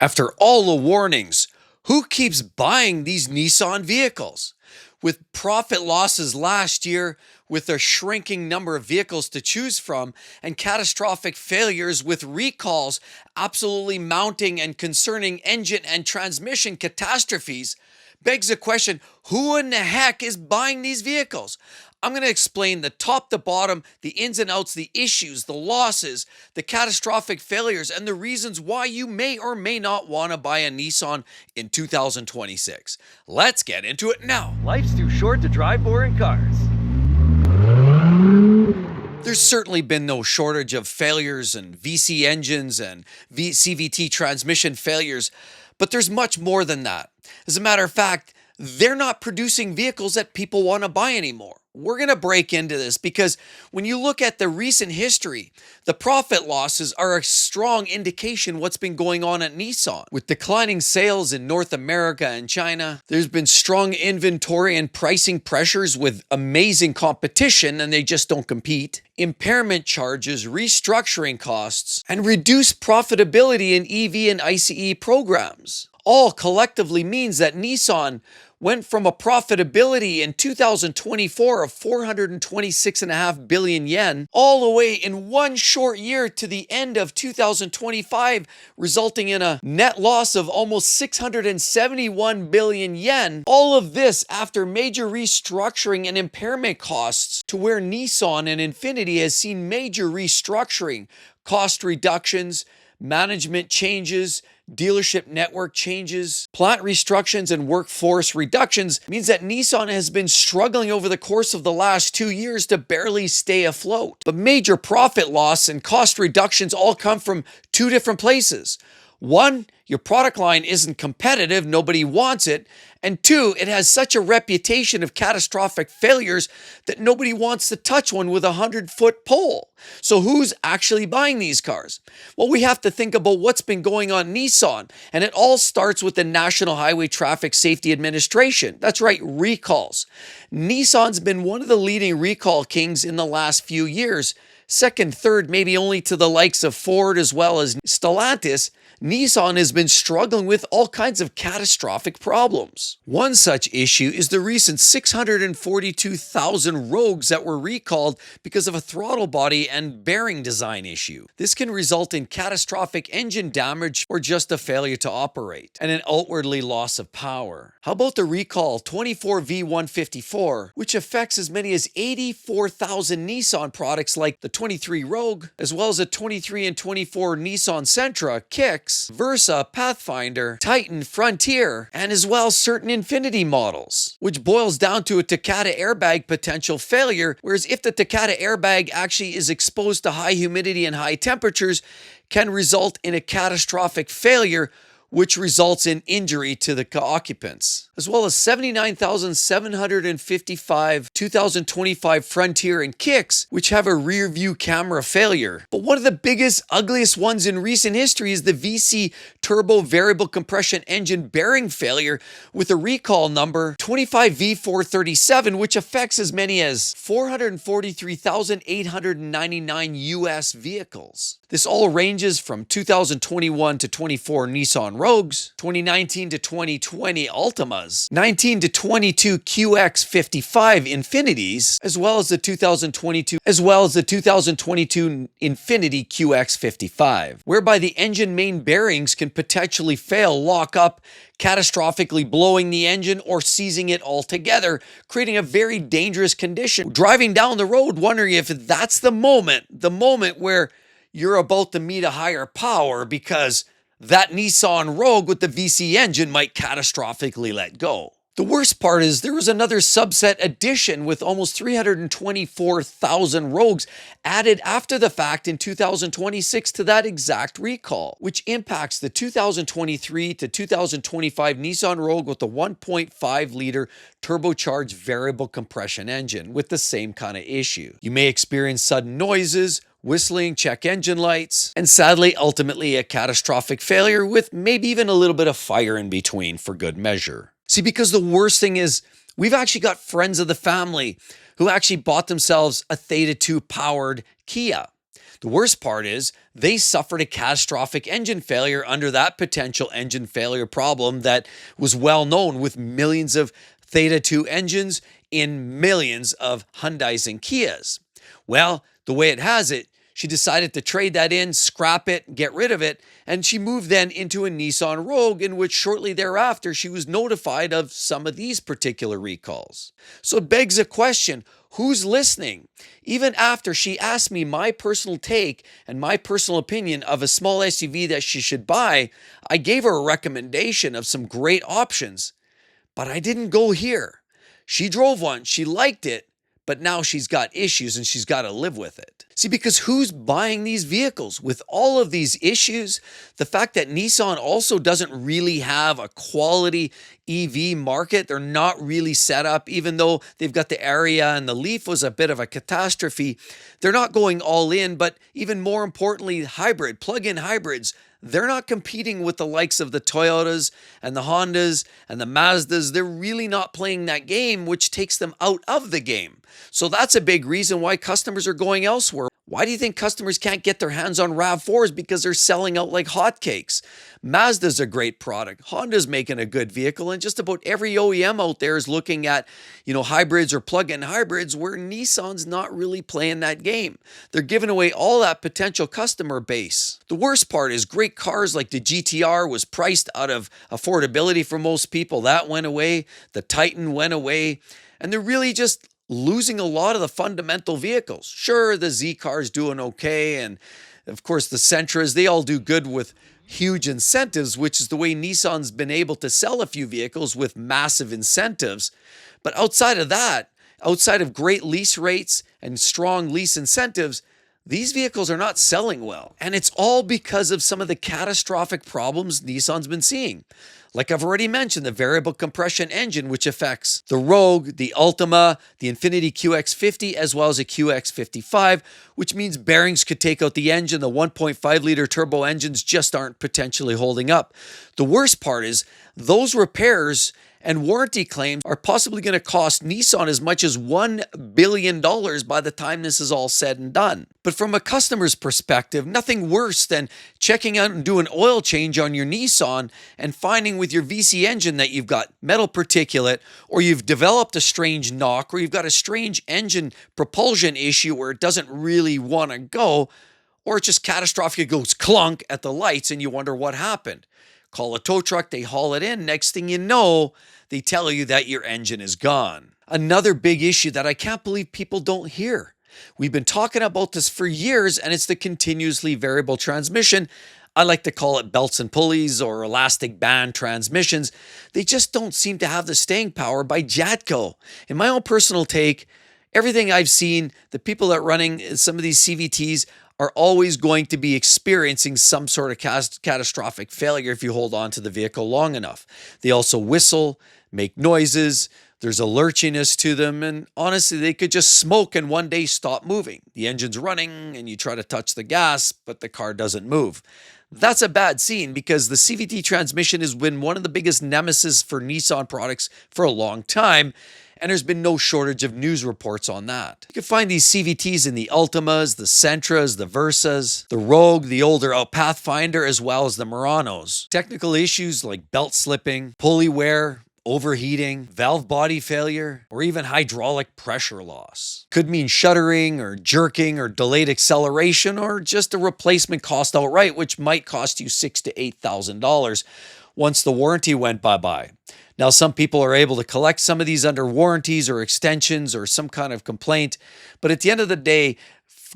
After all the warnings, who keeps buying these Nissan vehicles? With profit losses last year, with a shrinking number of vehicles to choose from, and catastrophic failures with recalls absolutely mounting and concerning engine and transmission catastrophes, begs the question, who in the heck is buying these vehicles? I'm going to explain the top to bottom, the ins and outs, the issues, the losses, the catastrophic failures, and the reasons why you may or may not want to buy a Nissan in 2026. Let's get into it now. Life's too short to drive boring cars. There's certainly been no shortage of failures and VC engines and CVT transmission failures, but there's much more than that. As a matter of fact, they're not producing vehicles that people want to buy anymore. We're going to break into this because when you look at the recent history, the profit losses are a strong indication what's been going on at Nissan. With declining sales in North America and China, there's been strong inventory and pricing pressures with amazing competition, and they just don't compete. Impairment charges, restructuring costs, and reduced profitability in EV and ICE programs. All collectively means that Nissan went from a profitability in 2024 of 426.5 billion yen all the way in one short year to the end of 2025, resulting in a net loss of almost 671 billion yen. All of this after major restructuring and impairment costs, to where Nissan and Infiniti has seen major restructuring, cost reductions, management changes, dealership network changes, plant restructions, and workforce reductions means that Nissan has been struggling over the course of the last 2 years to barely stay afloat. But major profit loss and cost reductions all come from two different places. One, your product line isn't competitive, nobody wants it. And two, it has such a reputation of catastrophic failures that nobody wants to touch one with a 100-foot pole. So who's actually buying these cars? Well, we have to think about what's been going on Nissan. And it all starts with the National Highway Traffic Safety Administration. That's right, recalls. Nissan's been one of the leading recall kings in the last few years. Second, third, maybe only to the likes of Ford as well as Stellantis. Nissan has been struggling with all kinds of catastrophic problems. One such issue is the recent 642,000 Rogues that were recalled because of a throttle body and bearing design issue. This can result in catastrophic engine damage or just a failure to operate, and an outwardly loss of power. How about the recall 24V154, which affects as many as 84,000 Nissan products like the 23 Rogue, as well as the 23 and 24 Nissan Sentra, Kicks, Versa, Pathfinder, Titan, Frontier, and as well certain Infiniti models, which boils down to a Takata airbag potential failure, whereas if the Takata airbag actually is exposed to high humidity and high temperatures, can result in a catastrophic failure, which results in injury to the occupants, as well as 79,755 2025 Frontier and Kicks, which have a rear view camera failure. But one of the biggest, ugliest ones in recent history is the VC turbo variable compression engine bearing failure with a recall number 25V437, which affects as many as 443,899 US vehicles. This all ranges from 2021 to 24 Nissan Rogues, 2019 to 2020 Altimas, 19 to 22 QX55 Infinitis, as well as the 2022 Infiniti QX55, whereby the engine main bearings can potentially fail, lock up, catastrophically blowing the engine or seizing it altogether, creating a very dangerous condition. Driving down the road wondering if that's the moment where you're about to meet a higher power because that Nissan Rogue with the VC engine might catastrophically let go. The worst part is there was another subset addition with almost 324,000 Rogues added after the fact in 2026 to that exact recall, which impacts the 2023 to 2025 Nissan Rogue with the 1.5-liter turbocharged variable compression engine with the same kind of issue. You may experience sudden noises, whistling, check engine lights, and sadly, ultimately a catastrophic failure with maybe even a little bit of fire in between for good measure. See, because the worst thing is we've actually got friends of the family who actually bought themselves a Theta 2 powered Kia. The worst part is they suffered a catastrophic engine failure under that potential engine failure problem that was well known with millions of Theta 2 engines in millions of Hyundais and Kias. Well, the way it has it, she decided to trade that in, scrap it, get rid of it, and she moved then into a Nissan Rogue, in which shortly thereafter she was notified of some of these particular recalls. So it begs a question, who's listening? Even after she asked me my personal take and my personal opinion of a small SUV that she should buy, I gave her a recommendation of some great options, but I didn't go here. She drove one, she liked it, but now she's got issues and she's got to live with it. See, because who's buying these vehicles? With all of these issues, the fact that Nissan also doesn't really have a quality EV market, they're not really set up, even though they've got the Ariya and the Leaf was a bit of a catastrophe. They're not going all in, but even more importantly, hybrid, plug-in hybrids, they're not competing with the likes of the Toyotas and the Hondas and the Mazdas. They're really not playing that game, which takes them out of the game. So that's a big reason why customers are going elsewhere. Why do you think customers can't get their hands on RAV4s? Because they're selling out like hotcakes. Mazda's a great product. Honda's making a good vehicle, and just about every OEM out there is looking at, hybrids or plug-in hybrids, where Nissan's not really playing that game. They're giving away all that potential customer base. The worst part is great cars like the GTR was priced out of affordability for most people. That went away. The Titan went away. And they're really just losing a lot of the fundamental vehicles. Sure, the Z car's doing okay, and of course the Sentras, they all do good with huge incentives, which is the way Nissan's been able to sell a few vehicles with massive incentives. But outside of that, outside of great lease rates and strong lease incentives, these vehicles are not selling well. And it's all because of some of the catastrophic problems Nissan's been seeing. Like I've already mentioned, the variable compression engine, which affects the Rogue, the Ultima, the Infiniti QX50, as well as a QX55, which means bearings could take out the engine. The 1.5-liter turbo engines just aren't potentially holding up. The worst part is those repairs and warranty claims are possibly going to cost Nissan as much as $1 billion by the time this is all said and done. But from a customer's perspective, nothing worse than checking out and doing an oil change on your Nissan and finding with your VC engine that you've got metal particulate, or you've developed a strange knock, or you've got a strange engine propulsion issue where it doesn't really want to go, or it's just catastrophic, it goes clunk at the lights and you wonder what happened. Call a tow truck, they haul it in. Next thing you know, they tell you that your engine is gone. Another big issue that I can't believe people don't hear. We've been talking about this for years, and it's the continuously variable transmission. I like to call it belts and pulleys or elastic band transmissions. They just don't seem to have the staying power by Jatco. In my own personal take, everything I've seen, the people that are running some of these CVTs are always going to be experiencing some sort of catastrophic failure if you hold on to the vehicle long enough. They also whistle, make noises, there's a lurchiness to them, and honestly, they could just smoke and one day stop moving. The engine's running and you try to touch the gas, but the car doesn't move. That's a bad scene because the CVT transmission has been one of the biggest nemesis for Nissan products for a long time, and there's been no shortage of news reports on that. You can find these CVTs in the Ultimas, the Sentras, the Versas, the Rogue, the older Pathfinder, as well as the Muranos. Technical issues like belt slipping, pulley wear, overheating, valve body failure, or even hydraulic pressure loss. Could mean shuddering or jerking or delayed acceleration, or just a replacement cost outright, which might cost you $6,000 to $8,000 once the warranty went bye-bye. Now, some people are able to collect some of these under warranties or extensions or some kind of complaint, but at the end of the day,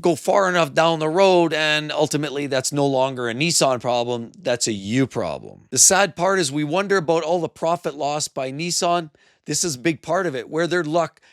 go far enough down the road and ultimately that's no longer a Nissan problem, that's a you problem. The sad part is we wonder about all the profit loss by Nissan. This is a big part of it, where they're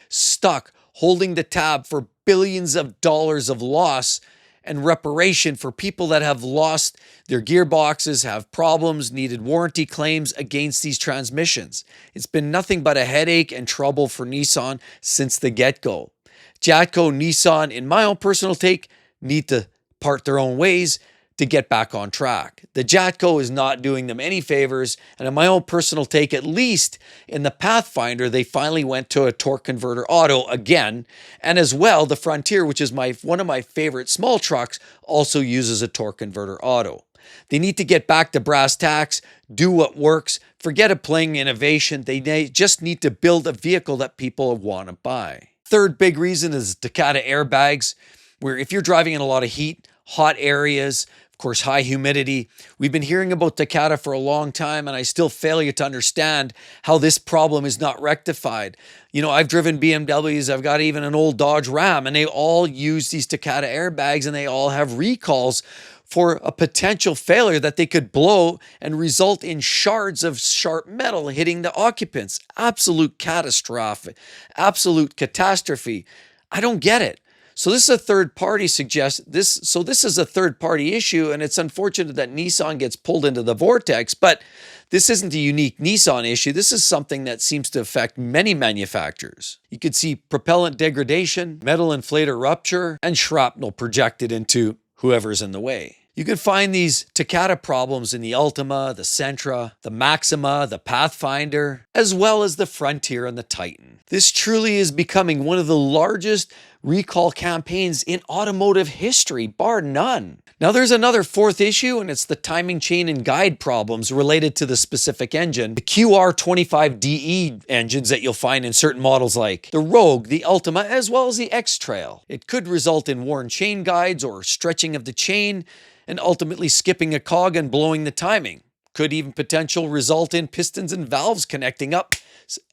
stuck holding the tab for billions of dollars of loss and reparation for people that have lost their gearboxes, have problems, needed warranty claims against these transmissions. It's been nothing but a headache and trouble for Nissan since the get-go. Jatco, Nissan, in my own personal take, need to part their own ways. to get back on track. The Jatco is not doing them any favors, and in my own personal take, at least in the Pathfinder, they finally went to a torque converter auto again, and as well, the Frontier, which is one of my favorite small trucks, also uses a torque converter auto. They need to get back to brass tacks, do what works, forget playing innovation. They just need to build a vehicle that people want to buy. Third big reason is Takata airbags, where if you're driving in a lot of heat, hot areas, of course, high humidity. We've been hearing about Takata for a long time, and I still fail you to understand how this problem is not rectified. You know, I've driven BMWs, I've got even an old Dodge Ram, and they all use these Takata airbags, and they all have recalls for a potential failure that they could blow and result in shards of sharp metal hitting the occupants. Absolute catastrophe. Absolute catastrophe. I don't get it. So this is a third party this is a third party issue, and it's unfortunate that Nissan gets pulled into the vortex, but this isn't a unique Nissan issue. This is something that seems to affect many manufacturers. You could see propellant degradation, metal inflator rupture, and shrapnel projected into whoever's in the way. You can find these Takata problems in the Ultima, the Sentra, the Maxima, the Pathfinder, as well as the Frontier and the Titan. This truly is becoming one of the largest recall campaigns in automotive history, bar none. Now there's another fourth issue, and it's the timing chain and guide problems related to the specific engine. The QR25DE engines that you'll find in certain models like the Rogue, the Ultima, as well as the X-Trail. It could result in worn chain guides or stretching of the chain, and ultimately skipping a cog and blowing the timing. Could even potential result in pistons and valves connecting up.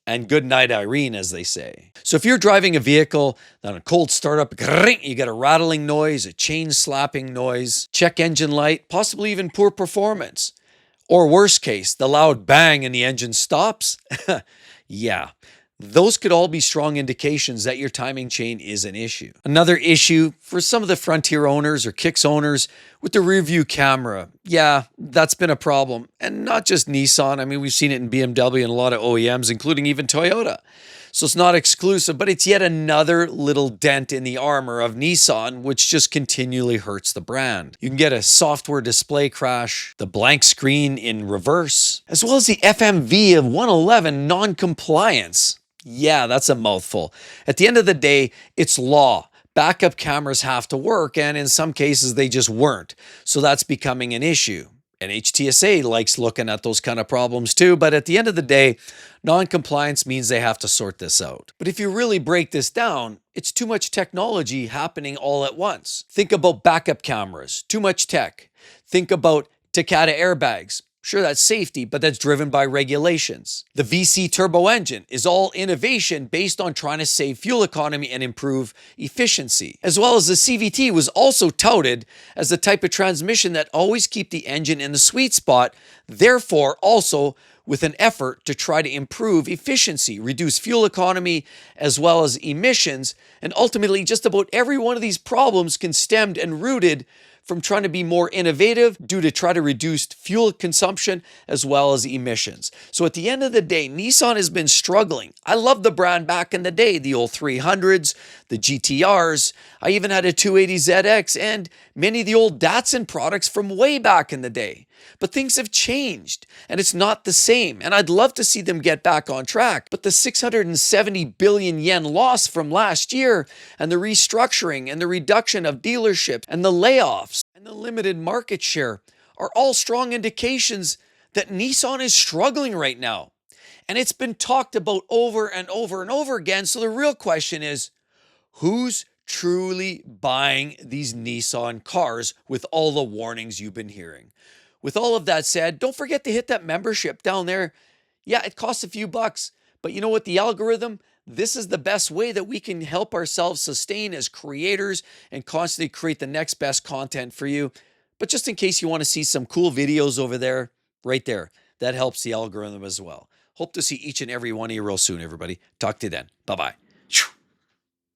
And good night, Irene, as they say. So if you're driving a vehicle on a cold startup, you get a rattling noise, a chain slapping noise, check engine light, possibly even poor performance. Or worst case, the loud bang and the engine stops. Yeah. Those could all be strong indications that your timing chain is an issue. Another issue for some of the Frontier owners or Kicks owners with the rear view camera. Yeah, that's been a problem. And not just Nissan. I mean, we've seen it in BMW and a lot of OEMs, including even Toyota. So it's not exclusive, but it's yet another little dent in the armor of Nissan, which just continually hurts the brand. You can get a software display crash, the blank screen in reverse, as well as the FMV of 111 non-compliance. Yeah, that's a mouthful. At the end of the day, it's law. Backup cameras have to work, and in some cases, they just weren't. So that's becoming an issue. And HTSA likes looking at those kind of problems too, but at the end of the day, non-compliance means they have to sort this out. But if you really break this down, it's too much technology happening all at once. Think about backup cameras, too much tech. Think about Takata airbags. Sure, that's safety, but that's driven by regulations. The VC turbo engine is all innovation based on trying to save fuel economy and improve efficiency. As well as the CVT was also touted as the type of transmission that always keep the engine in the sweet spot, therefore also with an effort to try to improve efficiency, reduce fuel economy, as well as emissions, and ultimately just about every one of these problems can stem and rooted from trying to be more innovative due to try to reduce fuel consumption as well as emissions. So at the end of the day, Nissan has been struggling. I loved the brand back in the day, the old 300s, the GTRs. I even had a 280ZX and many of the old Datsun products from way back in the day. But things have changed and it's not the same. And I'd love to see them get back on track. But the 670 billion yen loss from last year and the restructuring and the reduction of dealerships and the layoffs and the limited market share are all strong indications that Nissan is struggling right now. And it's been talked about over and over and over again. So the real question is, who's truly buying these Nissan cars with all the warnings you've been hearing? With all of that said, don't forget to hit that membership down there. Yeah, it costs a few bucks, but you know what? The algorithm, this is the best way that we can help ourselves sustain as creators and constantly create the next best content for you. But just in case you want to see some cool videos over there, right there, that helps the algorithm as well. Hope to see each and every one of you real soon, everybody. Talk to you then. Bye-bye.